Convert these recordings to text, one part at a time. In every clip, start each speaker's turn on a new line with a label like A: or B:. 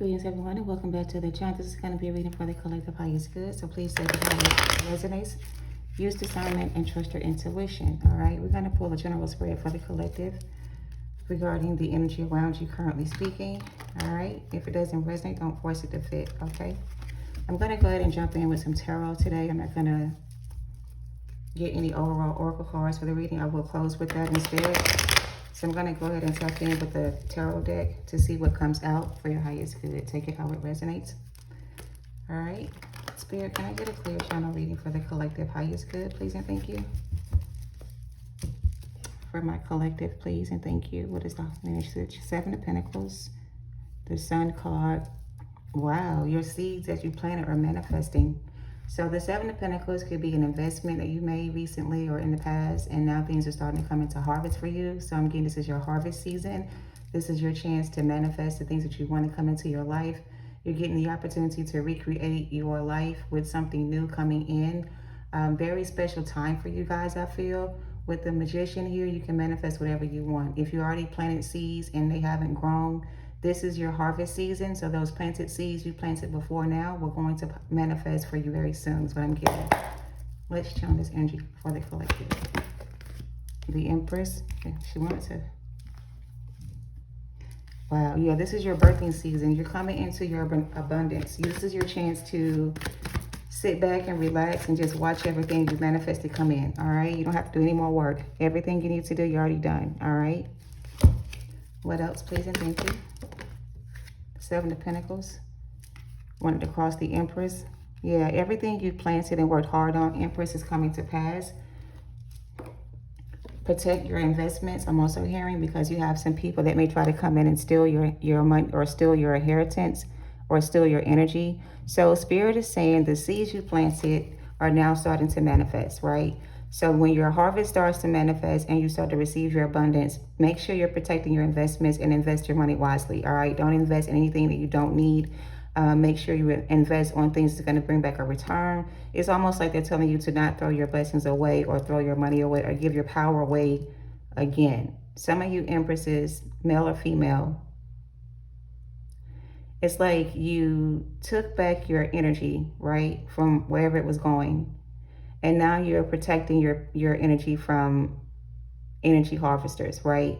A: Greetings everyone and welcome back to the channel. This is going to be a reading for the collective highest good. So please say the highest resonates. Use discernment and trust your intuition. Alright, we're going to pull a general spread for the collective regarding the energy around you currently speaking. Alright, if it doesn't resonate, don't force it to fit. Okay, I'm going to go ahead and jump in with some tarot today. I'm not going to get any overall oracle cards for the reading. I will close with that instead. So I'm going to go ahead and tap in with the tarot deck to see what comes out for your highest good. Take it how it resonates. All right. Spirit, can I get a clear channel reading for the collective highest good, please and thank you? For my collective, please and thank you. What is the message? Seven of Pentacles, the Sun card. Wow, your seeds that you planted are manifesting. So the Seven of Pentacles could be an investment that you made recently or in the past, and now things are starting to come into harvest for you. So I'm getting this is your harvest season. This is your chance to manifest the things that you want to come into your life. You're getting the opportunity to recreate your life with something new coming in. Very special time for you guys, I feel. With the Magician here, you can manifest whatever you want. If you already planted seeds and they haven't grown, this is your harvest season. So those planted seeds you planted before now, we're going to manifest for you very soon is what I'm getting. Let's channel this energy for the collective. The Empress, she wanted to. Wow, yeah, this is your birthing season. You're coming into your abundance. This is your chance to sit back and relax and just watch everything you manifested come in, all right? You don't have to do any more work. Everything you need to do, you're already done, all right? What else, please and thank you? Seven of Pentacles. Wanted to cross the Empress. Yeah, everything you planted and worked hard on, Empress, is coming to pass. Protect your investments, I'm also hearing, because you have some people that may try to come in and steal your money or steal your inheritance or steal your energy. So Spirit is saying the seeds you planted are now starting to manifest, right? So when your harvest starts to manifest and you start to receive your abundance, make sure you're protecting your investments and invest your money wisely, all right? Don't invest in anything that you don't need. Make sure you invest on things that's going to bring back a return. It's almost like they're telling you to not throw your blessings away or throw your money away or give your power away again. Some of you Empresses, male or female, it's like you took back your energy, right, from wherever it was going. And now you're protecting your energy from energy harvesters, right?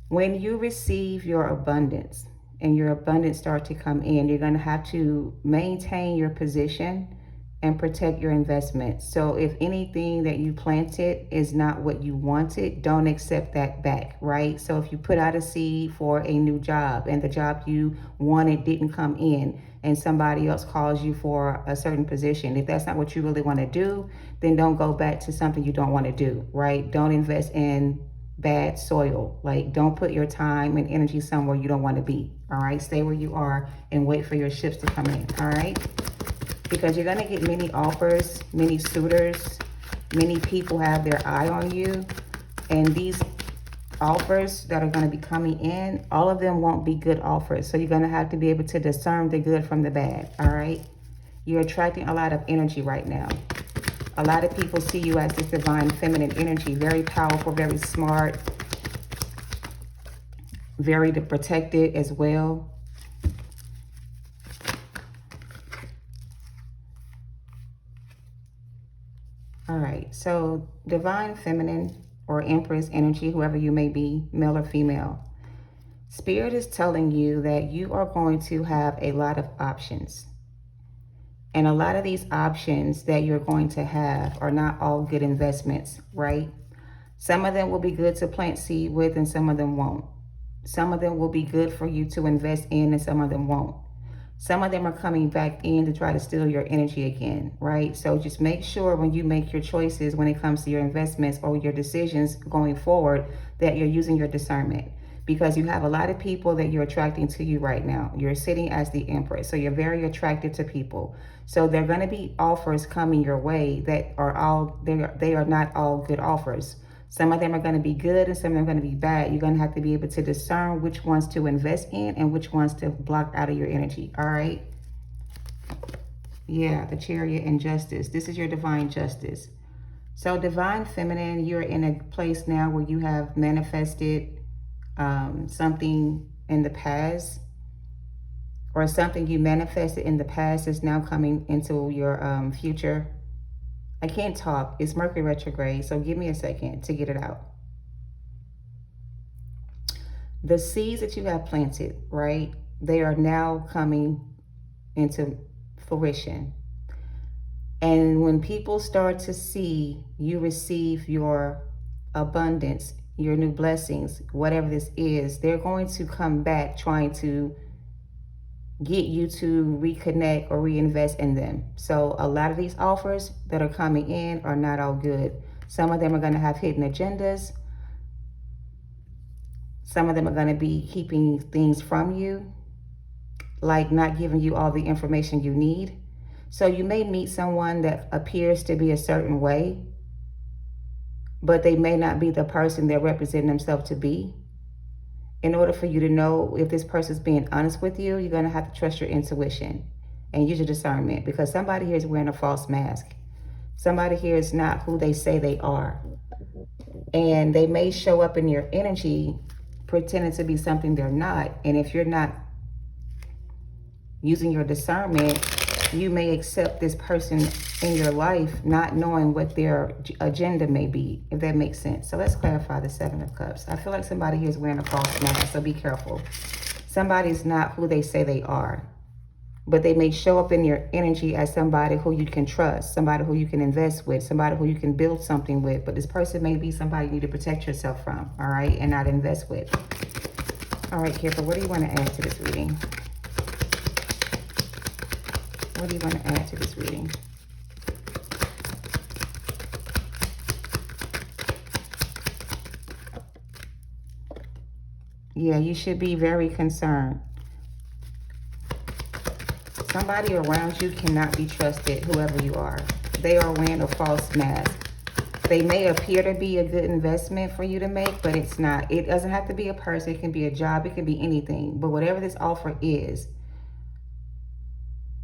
A: When you receive your abundance and your abundance start to come in, you're going to have to maintain your position and protect your investment. So if anything that you planted is not what you wanted, don't accept that back, right? So if you put out a seed for a new job and the job you wanted didn't come in and somebody else calls you for a certain position, if that's not what you really want to do, then don't go back to something you don't want to do, right? Don't invest in bad soil. Like, don't put your time and energy somewhere you don't want to be, all right? Stay where you are and wait for your ships to come in, all right? Because you're going to get many offers, many suitors, many people have their eye on you. And these offers that are going to be coming in, all of them won't be good offers. So you're going to have to be able to discern the good from the bad, all right? You're attracting a lot of energy right now. A lot of people see you as this divine feminine energy, very powerful, very smart, very protected as well. All right, so divine feminine or Empress energy, whoever you may be, male or female. Spirit is telling you that you are going to have a lot of options. And a lot of these options that you're going to have are not all good investments, right? Some of them will be good to plant seed with and some of them won't. Some of them will be good for you to invest in and some of them won't. Some of them are coming back in to try to steal your energy again, right? So just make sure when you make your choices when it comes to your investments or your decisions going forward that you're using your discernment, because you have a lot of people that you're attracting to you right now. You're sitting as the Empress, so you're very attracted to people. So there are going to be offers coming your way that are all, they are not all good offers. Some of them are going to be good and some of them are going to be bad. You're going to have to be able to discern which ones to invest in and which ones to block out of your energy. All right. Yeah, the Chariot and Justice. This is your divine justice. So divine feminine, you're in a place now where you have manifested something in the past or something you manifested in the past is now coming into your future. I can't talk. It's Mercury retrograde, so give me a second to get it out. The seeds that you have planted, right? They are now coming into fruition. And when people start to see you receive your abundance, your new blessings, whatever this is, they're going to come back trying to get you to reconnect or reinvest in them. So a lot of these offers that are coming in are not all good. Some of them are going to have hidden agendas. Some of them are going to be keeping things from you, like not giving you all the information you need. So you may meet someone that appears to be a certain way, but they may not be the person they're representing themselves to be. In order for you to know if this person's being honest with you, you're going to have to trust your intuition and use your discernment, because somebody here is wearing a false mask. Somebody here is not who they say they are. And they may show up in your energy pretending to be something they're not. And if you're not using your discernment, you may accept this person in your life not knowing what their agenda may be, if that makes sense. So let's clarify the Seven of Cups. I feel like somebody here is wearing a false mask, so be careful. Somebody's not who they say they are, but they may show up in your energy as somebody who you can trust, somebody who you can invest with, somebody who you can build something with. But this person may be somebody you need to protect yourself from, all right, and not invest with. All right, Kipper, what do you want to add to this reading? What do you want to add to this reading? Yeah, you should be very concerned. Somebody around you cannot be trusted, whoever you are. They are wearing a false mask. They may appear to be a good investment for you to make, but it's not. It doesn't have to be a person. It can be a job. It can be anything. But whatever this offer is,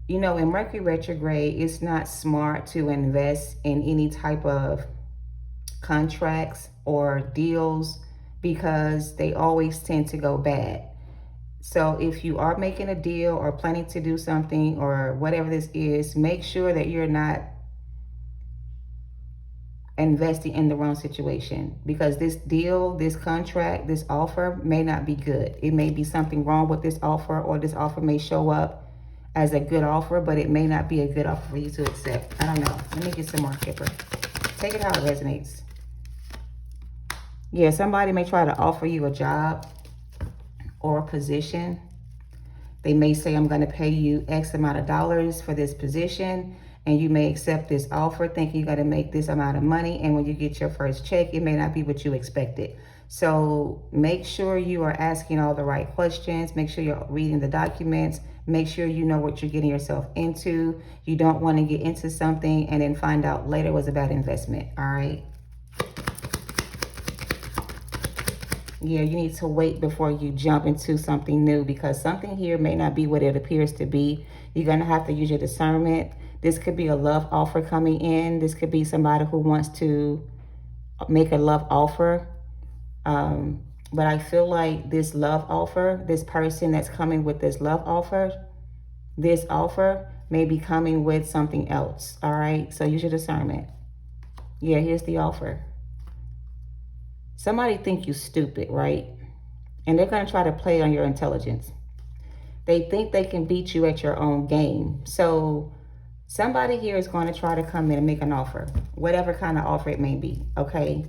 A: you know, in Mercury retrograde, it's not smart to invest in any type of contracts or deals because they always tend to go bad. So if you are making a deal or planning to do something or whatever this is, make sure that you're not investing in the wrong situation, because this deal, this contract, this offer may not be good. It may be something wrong with this offer, or this offer may show up as a good offer, but it may not be a good offer for you to accept. I don't know. Let me get some more, Kipper. Take it how it resonates. Yeah, somebody may try to offer you a job or a position. They may say, I'm going to pay you X amount of dollars for this position, and you may accept this offer thinking you got to make this amount of money, and when you get your first check, it may not be what you expected. So make sure you are asking all the right questions. Make sure you're reading the documents. Make sure you know what you're getting yourself into. You don't want to get into something and then find out later it was a bad investment, all right? Yeah, you need to wait before you jump into something new, because something here may not be what it appears to be. You're going to have to use your discernment. This could be a love offer coming in. This could be somebody who wants to make a love offer. But I feel like this love offer, this person that's coming with this love offer, this offer may be coming with something else, all right? So use your discernment. Yeah, here's the offer. Somebody think you stupid, right? And they're going to try to play on your intelligence. They think they can beat you at your own game. So somebody here is going to try to come in and make an offer, whatever kind of offer it may be, okay?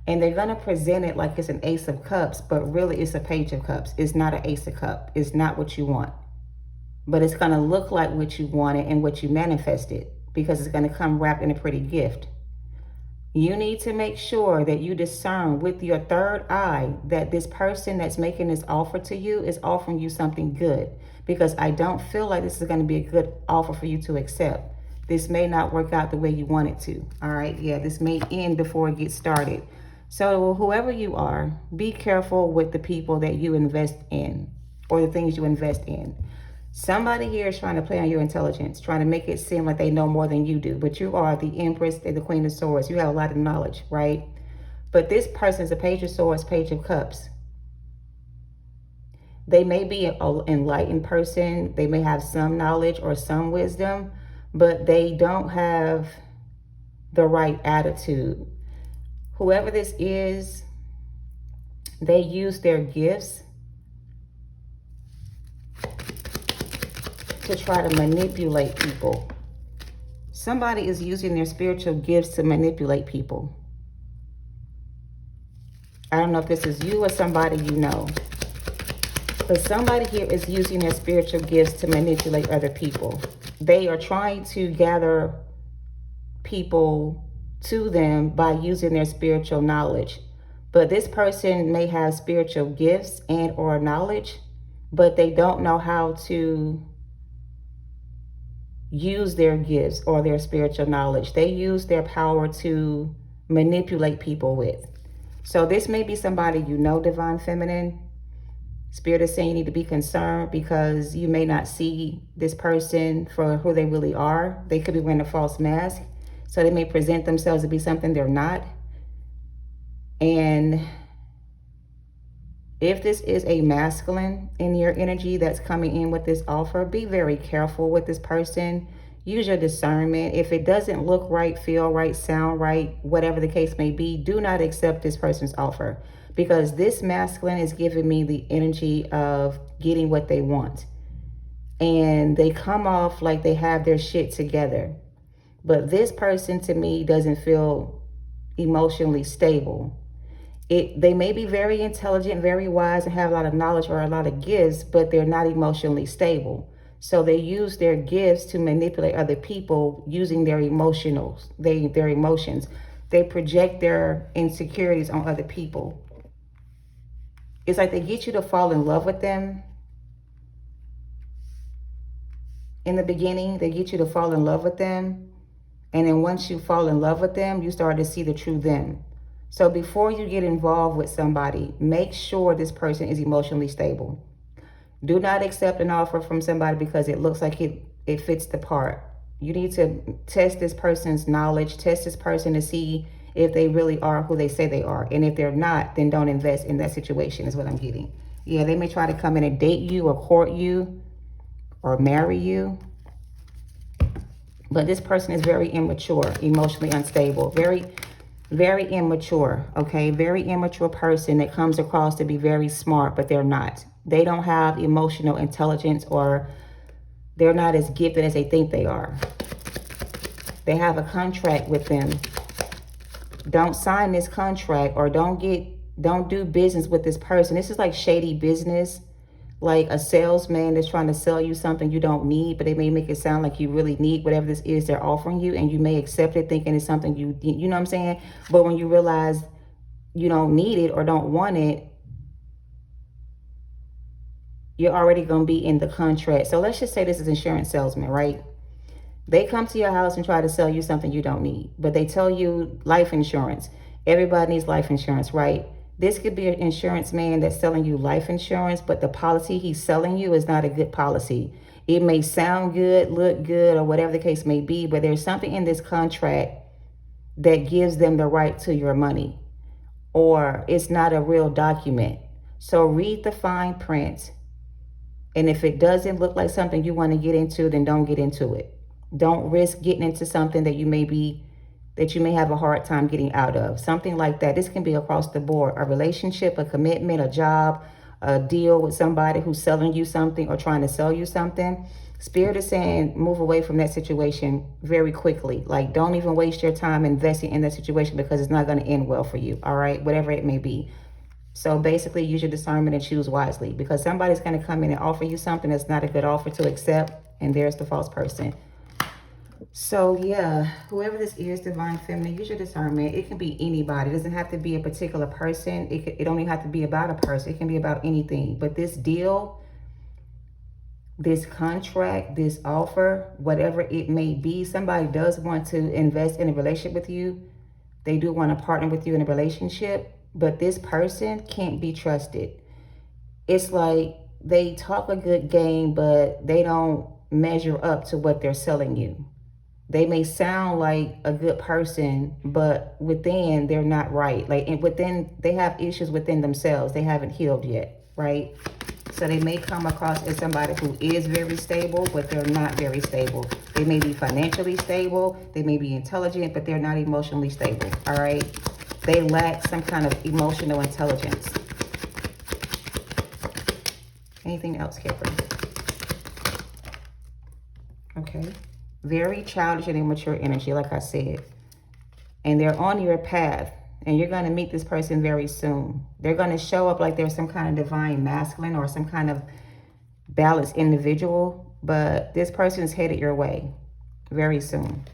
A: And they're going to present it like it's an Ace of Cups, but really it's a Page of Cups. It's not an Ace of Cups. It's not what you want. But it's going to look like what you wanted and what you manifested, because it's going to come wrapped in a pretty gift. You need to make sure that you discern with your third eye that this person that's making this offer to you is offering you something good, because I don't feel like this is going to be a good offer for you to accept. This may not work out the way you want it to. All right. Yeah, this may end before it gets started. So whoever you are, be careful with the people that you invest in or the things you invest in. Somebody here is trying to play on your intelligence, trying to make it seem like they know more than you do. But you are the Empress and the Queen of Swords. You have a lot of knowledge, right? But this person is a Page of Swords, Page of Cups. They may be an enlightened person. They may have some knowledge or some wisdom, but they don't have the right attitude. Whoever this is, they use their gifts to try to manipulate people. Somebody is using their spiritual gifts to manipulate people. I don't know if this is you or somebody you know, but somebody here is using their spiritual gifts to manipulate other people. They are trying to gather people to them by using their spiritual knowledge. But this person may have spiritual gifts and or knowledge, but they don't know how to use their gifts or their spiritual knowledge. They use their power to manipulate people with. So this may be somebody you know, Divine Feminine. Spirit is saying you need to be concerned because you may not see this person for who they really are. They could be wearing a false mask. So they may present themselves to be something they're not. And if this is a masculine in your energy that's coming in with this offer, be very careful with this person. Use your discernment. If it doesn't look right, feel right, sound right, whatever the case may be, do not accept this person's offer. Because this masculine is giving me the energy of getting what they want. And they come off like they have their shit together. But this person to me doesn't feel emotionally stable. They may be very intelligent, very wise, and have a lot of knowledge or a lot of gifts, but they're not emotionally stable. So they use their gifts to manipulate other people using their emotions. Their emotions. They project their insecurities on other people. It's like they get you to fall in love with them. In the beginning, they get you to fall in love with them. And then once you fall in love with them, you start to see the true them. So before you get involved with somebody, make sure this person is emotionally stable. Do not accept an offer from somebody because it looks like it fits the part. You need to test this person's knowledge, test this person to see if they really are who they say they are. And if they're not, then don't invest in that situation is what I'm getting. Yeah, they may try to come in and date you or court you or marry you. But this person is very immature, emotionally unstable, very immature, okay? Very immature person that comes across to be very smart, but they're not. They don't have emotional intelligence, or they're not as gifted as they think they are. They have a contract with them. Don't sign this contract, or don't do business with this person. This is like shady business, like a salesman that's trying to sell you something you don't need, but they may make it sound like you really need whatever this is they're offering you, and you may accept it thinking it's something you know what I'm saying? But when you realize you don't need it or don't want it, you're already going to be in the contract. So let's just say this is insurance salesman, right? They come to your house and try to sell you something you don't need, but they tell you life insurance. Everybody needs life insurance, right? This could be an insurance man that's selling you life insurance, but the policy he's selling you is not a good policy. It may sound good, look good, or whatever the case may be, but there's something in this contract that gives them the right to your money, or it's not a real document. So read the fine print. And if it doesn't look like something you want to get into, then don't get into it. Don't risk getting into something that you may have a hard time getting out of. Something like that. This can be across the board. A relationship, a commitment, a job, a deal with somebody who's selling you something or trying to sell you something. Spirit is saying move away from that situation very quickly. Like, don't even waste your time investing in that situation because it's not going to end well for you. All right, whatever it may be. So basically use your discernment and choose wisely, because somebody's going to come in and offer you something that's not a good offer to accept. And there's the false person. So yeah, whoever this is, Divine Feminine, use your discernment. It can be anybody. It doesn't have to be a particular person. It don't even have to be about a person. It can be about anything. But this deal, this contract, this offer, whatever it may be, somebody does want to invest in a relationship with you. They do want to partner with you in a relationship. But this person can't be trusted. It's like they talk a good game, but they don't measure up to what they're selling you. They may sound like a good person, but within they're not right. Like within, they have issues within themselves. They haven't healed yet, right? So they may come across as somebody who is very stable, but they're not very stable. They may be financially stable. They may be intelligent, but they're not emotionally stable. All right. They lack some kind of emotional intelligence. Anything else, Kipper? Okay. Very childish and immature energy, like I said. And they're on your path. And you're going to meet this person very soon. They're going to show up like they're some kind of divine masculine or some kind of balanced individual. But this person is headed your way very soon.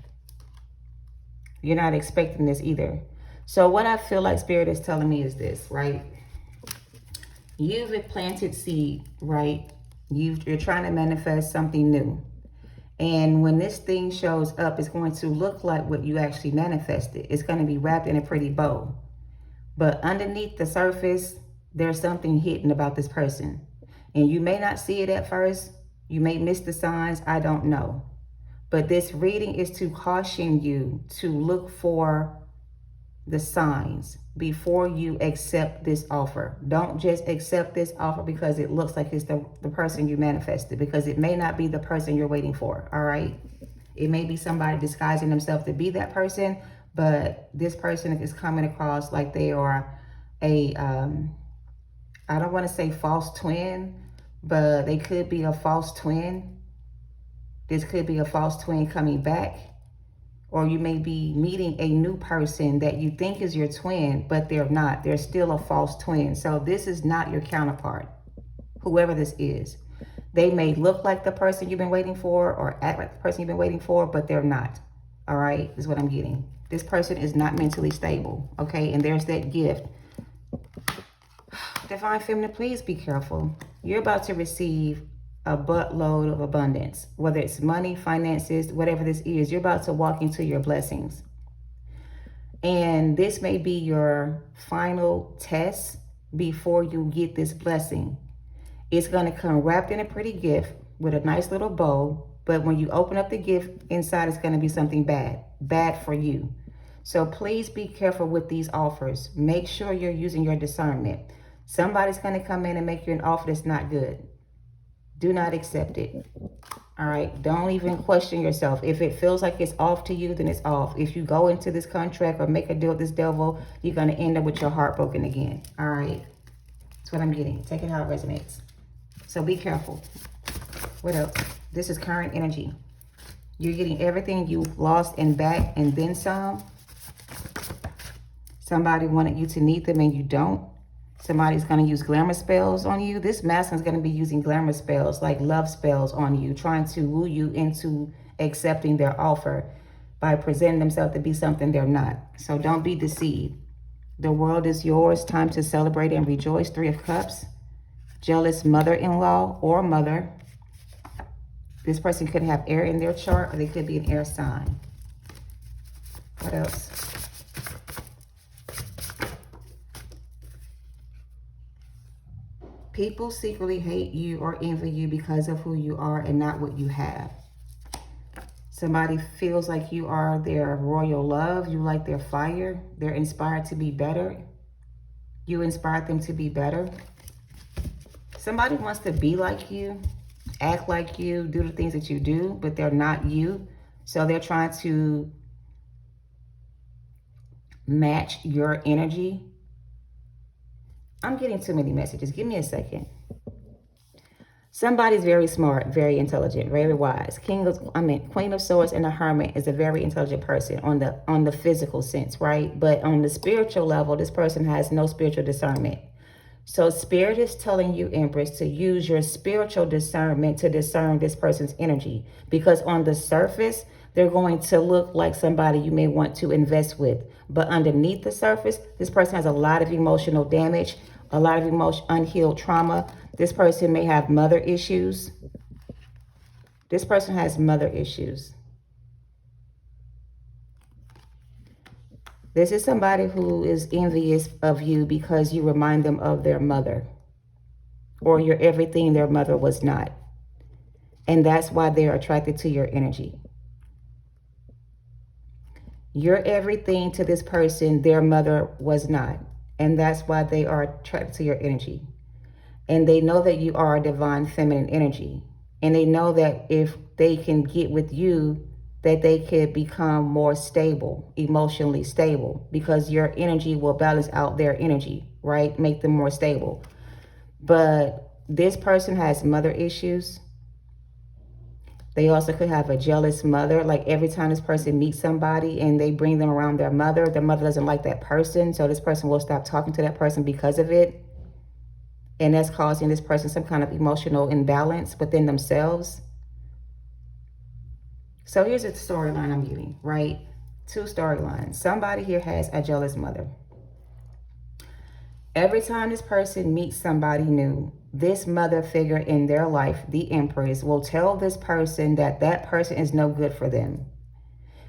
A: You're not expecting this either. So what I feel like Spirit is telling me is this, right? You've planted seed, right? You're trying to manifest something new. And when this thing shows up, it's going to look like what you actually manifested. It's going to be wrapped in a pretty bow. But underneath the surface, there's something hidden about this person. And you may not see it at first. You may miss the signs. I don't know. But this reading is to caution you to look for the signs before you accept this offer. Don't just accept this offer because it looks like it's the person you manifested, because it may not be the person you're waiting for. All right. It may be somebody disguising themselves to be that person, but this person is coming across like they are a, I don't want to say false twin, but they could be a false twin. This could be a false twin coming back. Or you may be meeting a new person that you think is your twin, but they're not. They're still a false twin. So this is not your counterpart, whoever this is. They may look like the person you've been waiting for or act like the person you've been waiting for, but they're not. All right, is what I'm getting. This person is not mentally stable, okay? And there's that gift. Divine Feminine, please be careful. You're about to receive a buttload of abundance, whether it's money, finances, whatever this is. You're about to walk into your blessings. And this may be your final test before you get this blessing. It's going to come wrapped in a pretty gift with a nice little bow. But when you open up the gift, inside it's going to be something bad for you. So please be careful with these offers. Make sure you're using your discernment. Somebody's going to come in and make you an offer that's not good. Do not accept it. All right. Don't even question yourself. If it feels like it's off to you, then it's off. If you go into this contract or make a deal with this devil, you're going to end up with your heart broken again. All right. That's what I'm getting. Take it how it resonates. So be careful. What else? This is current energy. You're getting everything you've lost and back and then some. Somebody wanted you to need them and you don't. Somebody's going to use glamour spells on you. This masculine is going to be using glamour spells, like love spells on you, trying to woo you into accepting their offer by presenting themselves to be something they're not. So don't be deceived. The world is yours. Time to celebrate and rejoice. 3 of Cups. Jealous mother-in-law or mother. This person could have air in their chart, or they could be an air sign. What else? People secretly hate you or envy you because of who you are and not what you have. Somebody feels like you are their royal love. You like their fire. They're inspired to be better. You inspired them to be better. Somebody wants to be like you, act like you, do the things that you do, but they're not you. So they're trying to match your energy. I'm getting too many messages. Give me a second. Somebody's very smart, very intelligent, very wise. Queen of Swords and the Hermit is a very intelligent person on the physical sense, right? But on the spiritual level, this person has no spiritual discernment. So Spirit is telling you, Empress, to use your spiritual discernment to discern this person's energy. Because on the surface, they're going to look like somebody you may want to invest with. But underneath the surface, this person has a lot of emotional damage, a lot of unhealed trauma. This person may have mother issues. This person has mother issues. This is somebody who is envious of you because you remind them of their mother, or you're everything their mother was not. And that's why they're attracted to your energy. You're everything to this person their mother was not. And that's why they are attracted to your energy. And they know that you are a divine feminine energy. And they know that if they can get with you, that they could become more stable, emotionally stable, because your energy will balance out their energy, right? Make them more stable. But this person has mother issues. They also could have a jealous mother. Like every time this person meets somebody and they bring them around their mother doesn't like that person. So this person will stop talking to that person because of it. And that's causing this person some kind of emotional imbalance within themselves. So here's a storyline I'm getting, right? Two storylines. Somebody here has a jealous mother. Every time this person meets somebody new, this mother figure in their life, the Empress, will tell this person that that person is no good for them.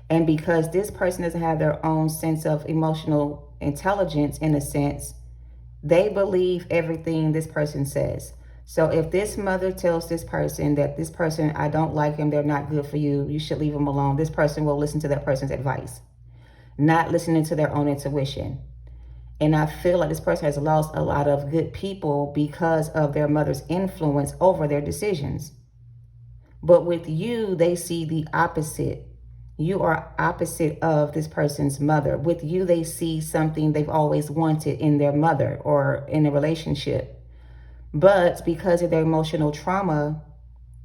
A: And because this person doesn't have their own sense of emotional intelligence, in a sense, they believe everything this person says. So if this mother tells this person that this person, I don't like him, they're not good for you, you should leave them alone, this person will listen to that person's advice, not listening to their own intuition. And I feel like this person has lost a lot of good people because of their mother's influence over their decisions. But with you, they see the opposite. You are opposite of this person's mother. With you, they see something they've always wanted in their mother or in a relationship. But because of their emotional trauma,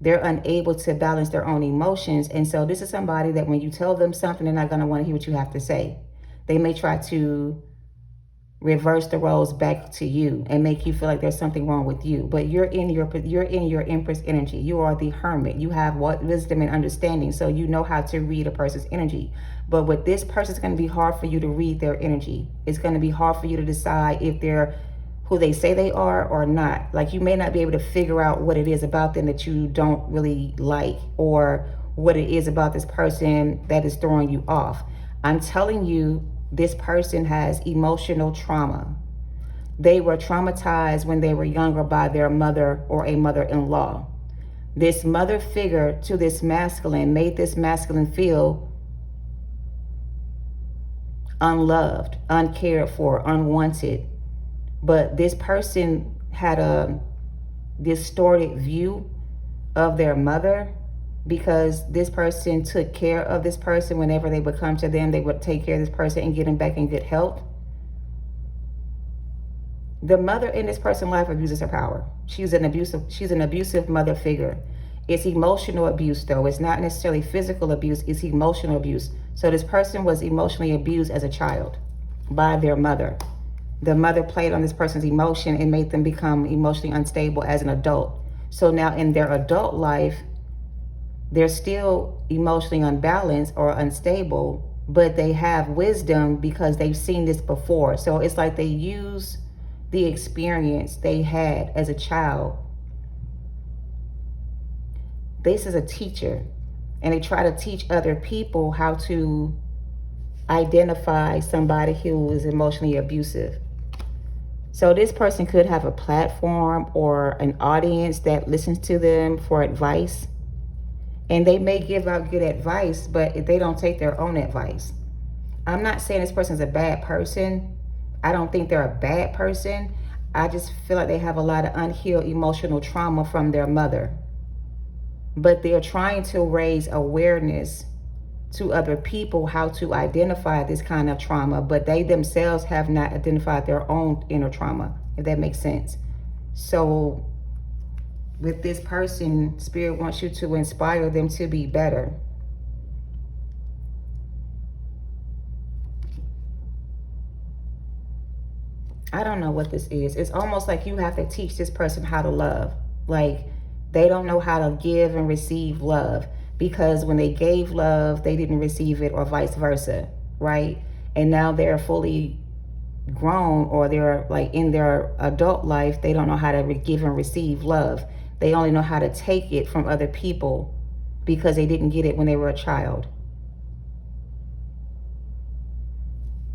A: they're unable to balance their own emotions. And so this is somebody that when you tell them something, they're not going to want to hear what you have to say. They may try to reverse the roles back to you and make you feel like there's something wrong with you. But you're in your Empress energy. You are the hermit. You have what wisdom and understanding, so you know how to read a person's energy. But with this person, it's going to be hard for you to read their energy. It's going to be hard for you to decide if they're who they say they are or not. Like, you may not be able to figure out what it is about them that you don't really like, or what it is about this person that is throwing you off. I'm telling you, this person has emotional trauma. They were traumatized when they were younger by their mother or a mother-in-law. This mother figure to this masculine made this masculine feel unloved, uncared for, unwanted. But this person had a distorted view of their mother, because this person took care of this person. Whenever they would come to them, they would take care of this person and get them back in good health. The mother in this person's life abuses her power. She's an abusive mother figure. It's emotional abuse, though. It's not necessarily physical abuse, it's emotional abuse. So this person was emotionally abused as a child by their mother. The mother played on this person's emotion and made them become emotionally unstable as an adult. So now in their adult life, they're still emotionally unbalanced or unstable, but they have wisdom because they've seen this before. So it's like they use the experience they had as a child. This is a teacher, and they try to teach other people how to identify somebody who is emotionally abusive. So this person could have a platform or an audience that listens to them for advice. And they may give out good advice, but they don't take their own advice. I'm not saying this person's a bad person. I don't think they're a bad person. I just feel like they have a lot of unhealed emotional trauma from their mother. But they're trying to raise awareness to other people how to identify this kind of trauma, but they themselves have not identified their own inner trauma, if that makes sense. So with this person, Spirit wants you to inspire them to be better. I don't know what this is. It's almost like you have to teach this person how to love. Like, they don't know how to give and receive love, because when they gave love, they didn't receive it, or vice versa, right? And now they're fully grown, or they're like in their adult life, they don't know how to give and receive love. They only know how to take it from other people because they didn't get it when they were a child.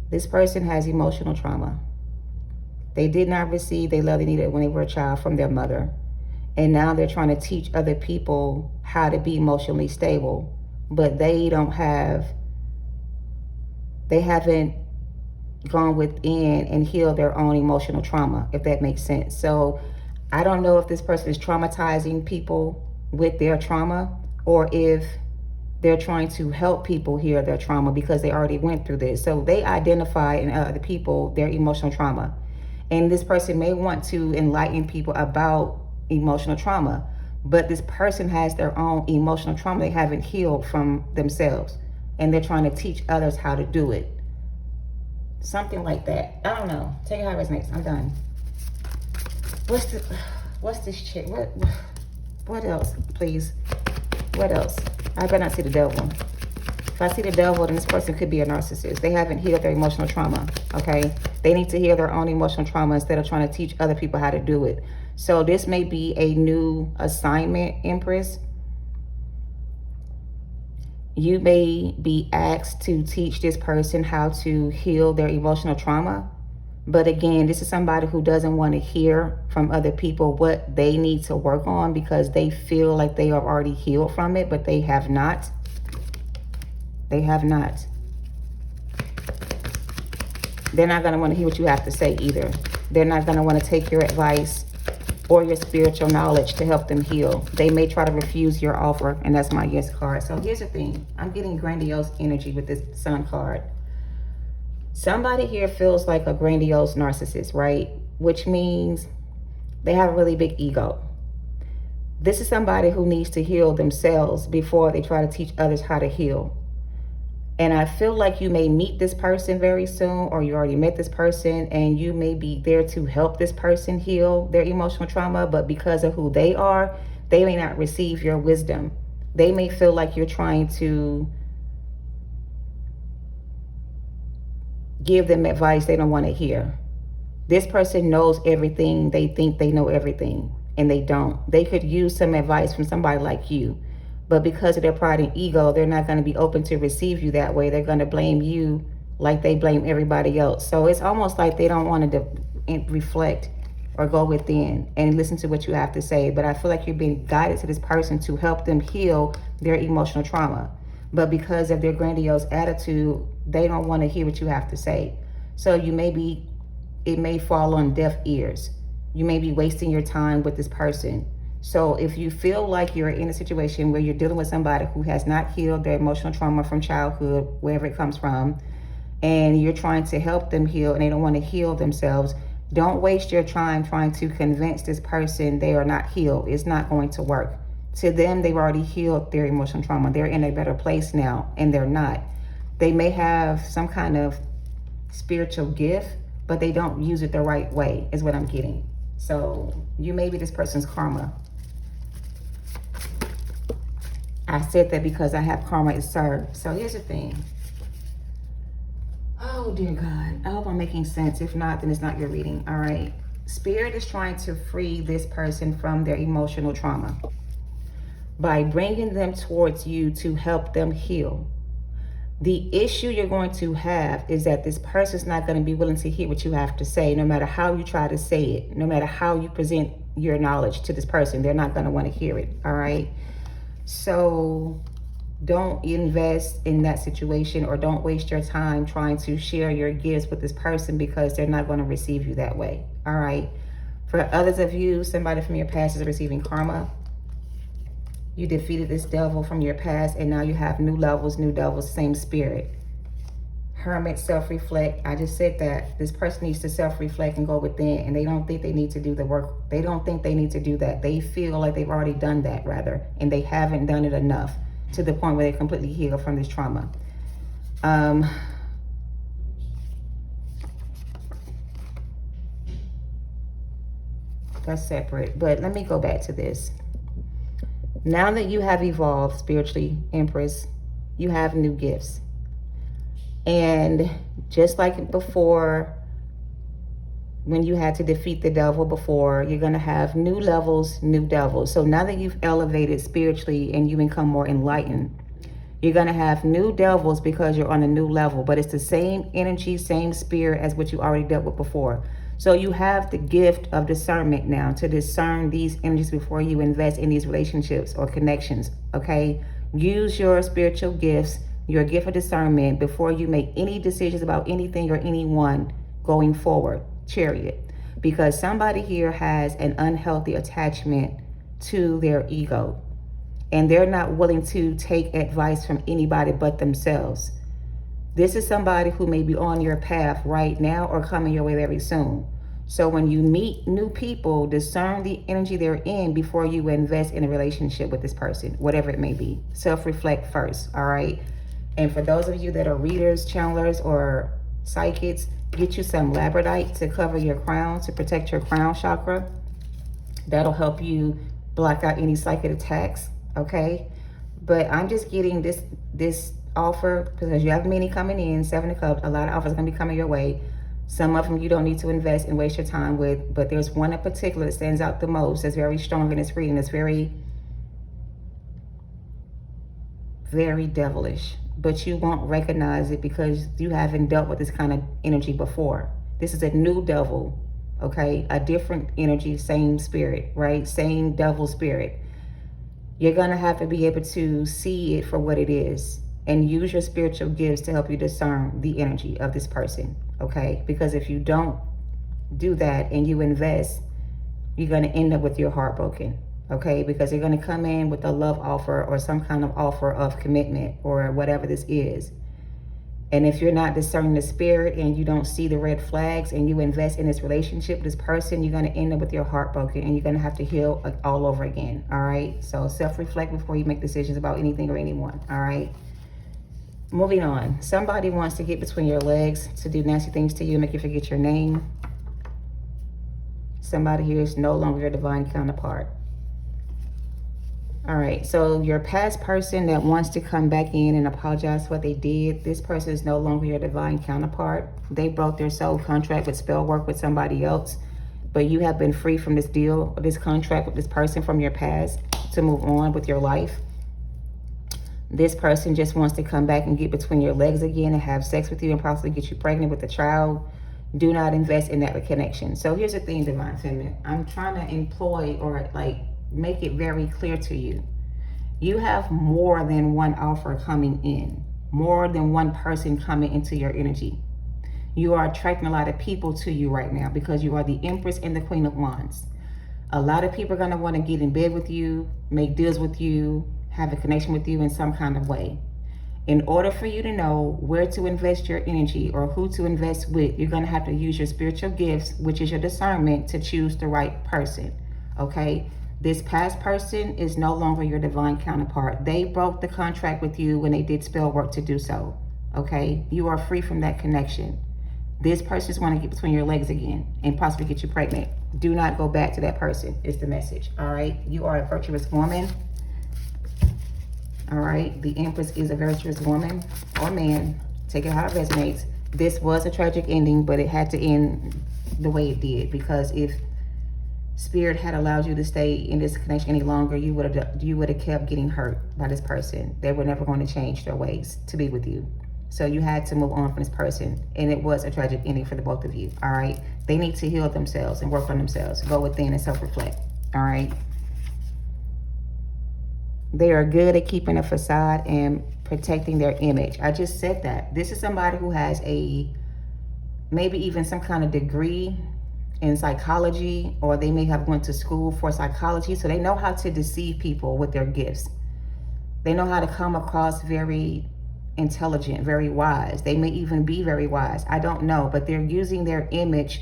A: This person has emotional trauma. They did not receive the love they needed when they were a child from their mother. And now they're trying to teach other people how to be emotionally stable. But they haven't gone within and healed their own emotional trauma, if that makes sense. So I don't know if this person is traumatizing people with their trauma, or if they're trying to help people heal their trauma because they already went through this. So they identify in other people their emotional trauma. And this person may want to enlighten people about emotional trauma, but this person has their own emotional trauma they haven't healed from themselves, and they're trying to teach others how to do it. Something like that. I don't know. Take it how it resonates. I'm done. What's this chick? What else, please? What else? I better not see the devil. If I see the devil, then this person could be a narcissist. They haven't healed their emotional trauma, okay? They need to heal their own emotional trauma instead of trying to teach other people how to do it. So this may be a new assignment, Empress. You may be asked to teach this person how to heal their emotional trauma. But again, this is somebody who doesn't want to hear from other people what they need to work on because they feel like they are already healed from it, but they have not. They have not. They're not going to want to hear what you have to say either. They're not going to want to take your advice or your spiritual knowledge to help them heal. They may try to refuse your offer, and that's my yes card. So here's the thing. I'm getting grandiose energy with this Sun card. Somebody here feels like a grandiose narcissist, right? Which means they have a really big ego. This is somebody who needs to heal themselves before they try to teach others how to heal. And I feel like you may meet this person very soon, or you already met this person, and you may be there to help this person heal their emotional trauma, but because of who they are, they may not receive your wisdom. They may feel like you're trying to give them advice they don't want to hear. This person knows everything. They think they know everything, and they don't. They could use some advice from somebody like you, but because of their pride and ego, they're not going to be open to receive you that way. They're going to blame you like they blame everybody else. So it's almost like they don't want to reflect or go within and listen to what you have to say. But I feel like you're being guided to this person to help them heal their emotional trauma. But because of their grandiose attitude, they don't want to hear what you have to say. So it may fall on deaf ears. You may be wasting your time with this person. So if you feel like you're in a situation where you're dealing with somebody who has not healed their emotional trauma from childhood, wherever it comes from, and you're trying to help them heal and they don't want to heal themselves, don't waste your time trying to convince this person they are not healed. It's not going to work. To them, they've already healed their emotional trauma. They're in a better place now, and they're not. They may have some kind of spiritual gift, but they don't use it the right way, is what I'm getting. So you may be this person's karma. I said that because I have karma is served. So here's the thing. Oh, dear God. I hope I'm making sense. If not, then it's not your reading. All right. Spirit is trying to free this person from their emotional trauma by bringing them towards you to help them heal. The issue you're going to have is that this person's not going to be willing to hear what you have to say, no matter how you try to say it, no matter how you present your knowledge to this person. They're not going to want to hear it. All right. So don't invest in that situation, or don't waste your time trying to share your gifts with this person, because they're not going to receive you that way. All right. For others of you, somebody from your past is receiving karma. You defeated this devil from your past, and now you have new levels, new devils, same spirit. Hermit, self-reflect. I just said that this person needs to self-reflect and go within, and they don't think they need to do the work. They don't think they need to do that. They feel like they've already done that, rather, and they haven't done it enough to the point where they're completely healed from this trauma. That's separate, but let me go back to this. Now that you have evolved spiritually, Empress, you have new gifts. And just like before, when you had to defeat the devil before, you're going to have new levels, new devils. So now that you've elevated spiritually and you become more enlightened, you're going to have new devils because you're on a new level. But it's the same energy, same spirit as what you already dealt with before. So you have the gift of discernment now to discern these energies before you invest in these relationships or connections, okay? Use your spiritual gifts, your gift of discernment, before you make any decisions about anything or anyone going forward. Chariot. because somebody here has an unhealthy attachment to their ego, and they're not willing to take advice from anybody but themselves. This is somebody who may be on your path right now or coming your way very soon. So when you meet new people, discern the energy they're in before you invest in a relationship with this person, whatever it may be. Self-reflect first, all right? And for those of you that are readers, channelers, or psychics, get you some labradorite to cover your crown, to protect your crown chakra. That'll help you block out any psychic attacks, okay? But I'm just getting this offer because you have many coming in, 7 of Cups. A lot of offers are going to be coming your way. Some of them you don't need to invest and waste your time with, but there's one in particular that stands out the most, that's very strong in this reading. It's very, very devilish, but you won't recognize it because you haven't dealt with this kind of energy before. This is a new devil, okay? A different energy, same spirit, right? Same devil spirit. You're going to have to be able to see it for what it is and use your spiritual gifts to help you discern the energy of this person, okay? Because if you don't do that and you invest, you're going to end up with your heart broken, okay? Because they're going to come in with a love offer or some kind of offer of commitment or whatever this is. And if you're not discerning the spirit and you don't see the red flags and you invest in this relationship with this person, you're going to end up with your heart broken and you're going to have to heal all over again, all right? So self-reflect before you make decisions about anything or anyone, all right? Moving on. Somebody wants to get between your legs to do nasty things to you, make you forget your name. Somebody here is no longer your divine counterpart. All right, so your past person that wants to come back in and apologize for what they did, this person is no longer your divine counterpart. They broke their soul contract with spell work with somebody else, but you have been free from this deal, this contract with this person from your past to move on with your life. This person just wants to come back and get between your legs again and have sex with you and possibly get you pregnant with a child. Do not invest in that connection. So here's the thing, Divine Feminine. I'm trying to employ or like make it very clear to you. You have more than one offer coming in, more than one person coming into your energy. You are attracting a lot of people to you right now because you are the Empress and the Queen of Wands. A lot of people are going to want to get in bed with you, make deals with you, have a connection with you in some kind of way. In order for you to know where to invest your energy or who to invest with, you're going to have to use your spiritual gifts, which is your discernment, to choose the right person, okay? This past person is no longer your divine counterpart. They broke the contract with you when they did spell work to do so, okay? You are free from that connection. This person just want to get between your legs again and possibly get you pregnant. Do not go back to that person is the message, all right? You are a virtuous woman. All right, the Empress is a virtuous woman or man. Take it how it resonates. This was a tragic ending, but it had to end the way it did because if Spirit had allowed you to stay in this connection any longer, you would have kept getting hurt by this person. They were never going to change their ways to be with you. So you had to move on from this person, and it was a tragic ending for the both of you. All right, they need to heal themselves and work on themselves. Go within and self-reflect. All right. They are good at keeping a facade and protecting their image. I just said that. This is somebody who has maybe even some kind of degree in psychology, or they may have went to school for psychology. So they know how to deceive people with their gifts. They know how to come across very intelligent, very wise. They may even be very wise. I don't know, but they're using their image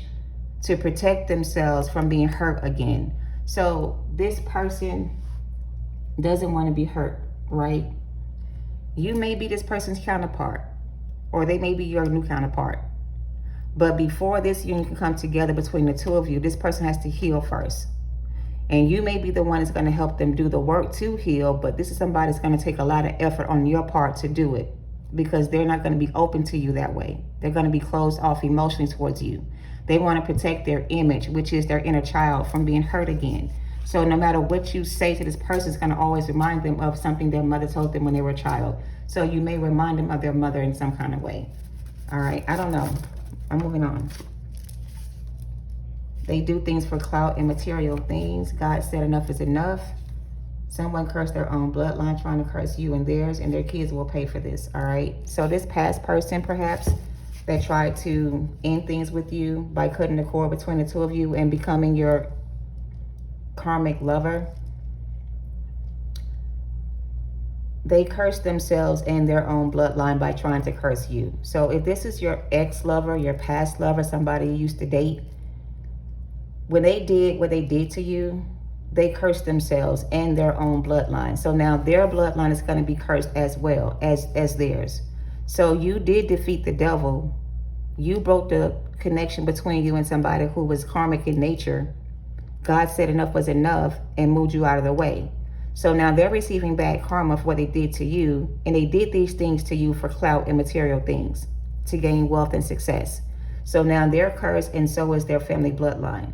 A: to protect themselves from being hurt again. So this person doesn't want to be hurt, right? You may be this person's counterpart, or they may be your new counterpart. But before this union can come together between the two of you, this person has to heal first. And you may be the one that's going to help them do the work to heal, but this is somebody that's going to take a lot of effort on your part to do it because they're not going to be open to you that way. They're going to be closed off emotionally towards you. They want to protect their image, which is their inner child, from being hurt again. So no matter what you say to this person, it's going to always remind them of something their mother told them when they were a child. So you may remind them of their mother in some kind of way. All right, I don't know. I'm moving on. They do things for clout and material things. God said enough is enough. Someone cursed their own bloodline trying to curse you and theirs, and their kids will pay for this, all right? So this past person perhaps that tried to end things with you by cutting the cord between the two of you and becoming your karmic lover, they curse themselves and their own bloodline by trying to curse you. So if this is your ex-lover, your past lover, somebody you used to date, when they did what they did to you, they cursed themselves and their own bloodline. So now their bloodline is going to be cursed as well as theirs. So you did defeat the devil. You broke the connection between you and somebody who was karmic in nature. God said enough was enough and moved you out of the way. So now they're receiving back karma for what they did to you. And they did these things to you for clout and material things, to gain wealth and success. So now they're cursed, and so is their family bloodline.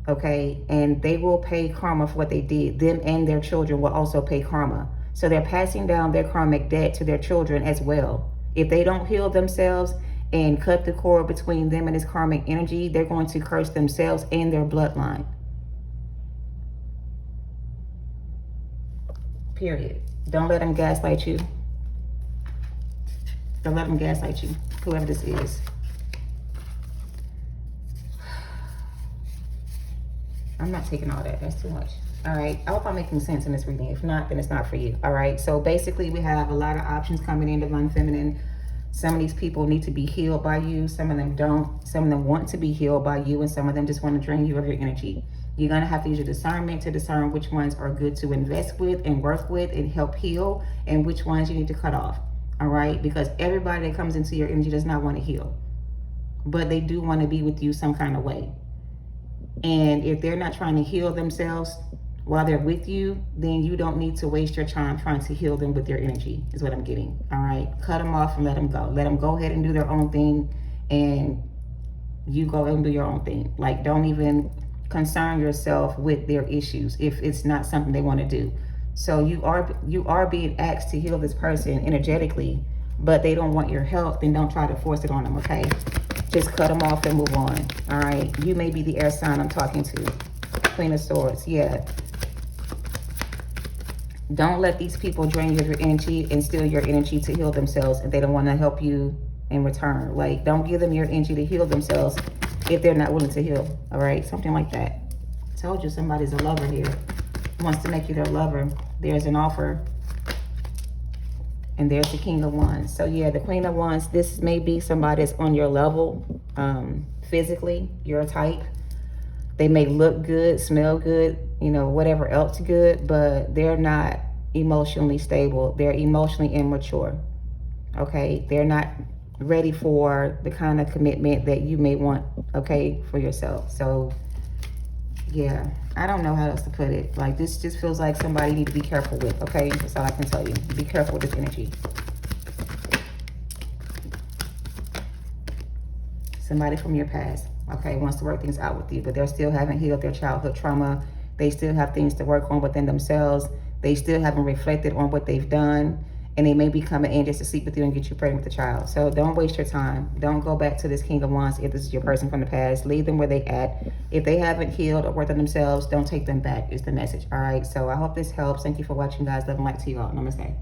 A: Okay, and they will pay karma for what they did. Them and their children will also pay karma. So they're passing down their karmic debt to their children as well. If they don't heal themselves and cut the cord between them and this karmic energy, they're going to curse themselves and their bloodline. Period. Don't let them gaslight you. Don't let them gaslight you, whoever this is. I'm not taking all that. That's too much. All right. I hope I'm making sense in this reading. If not, then it's not for you. All right. So basically, we have a lot of options coming in, Divine Feminine. Some of these people need to be healed by you. Some of them don't. Some of them want to be healed by you. And some of them just want to drain you of your energy. You're going to have to use your discernment to discern which ones are good to invest with and work with and help heal, and which ones you need to cut off. All right. Because everybody that comes into your energy does not want to heal, but they do want to be with you some kind of way. And if they're not trying to heal themselves while they're with you, then you don't need to waste your time trying to heal them with your energy, is what I'm getting. All right. Cut them off and let them go. Let them go ahead and do their own thing, and you go and do your own thing. Like, don't even concern yourself with their issues if it's not something they want to do. So you are being asked to heal this person energetically, but they don't want your help, then don't try to force it on them, okay? Just cut them off and move on. All right. You may be the air sign I'm talking to. Queen of Swords. Yeah. Don't let these people drain you of your energy and steal your energy to heal themselves if they don't want to help you in return. Like, don't give them your energy to heal themselves if they're not willing to heal. All right. Something like that. I told you somebody's a lover here. Wants to make you their lover. There's an offer. And there's the King of Wands. So yeah, the Queen of Wands, this may be somebody that's on your level physically, your type. They may look good, smell good, you know, whatever else good, but they're not emotionally stable. They're emotionally immature. Okay, they're not ready for the kind of commitment that you may want, okay, for yourself. So yeah, I don't know how else to put it. Like, this just feels like somebody you need to be careful with, okay? That's all I can tell you. Be careful with this energy. Somebody from your past, okay, wants to work things out with you, but they still haven't healed their childhood trauma. They still have things to work on within themselves. They still haven't reflected on what they've done. And they may be coming in just to sleep with you and get you pregnant with the child. So don't waste your time. Don't go back to this King of Wands if this is your person from the past. Leave them where they at. If they haven't healed or worked on themselves, don't take them back is the message. All right. So I hope this helps. Thank you for watching, guys. Love and light to you all. Namaste.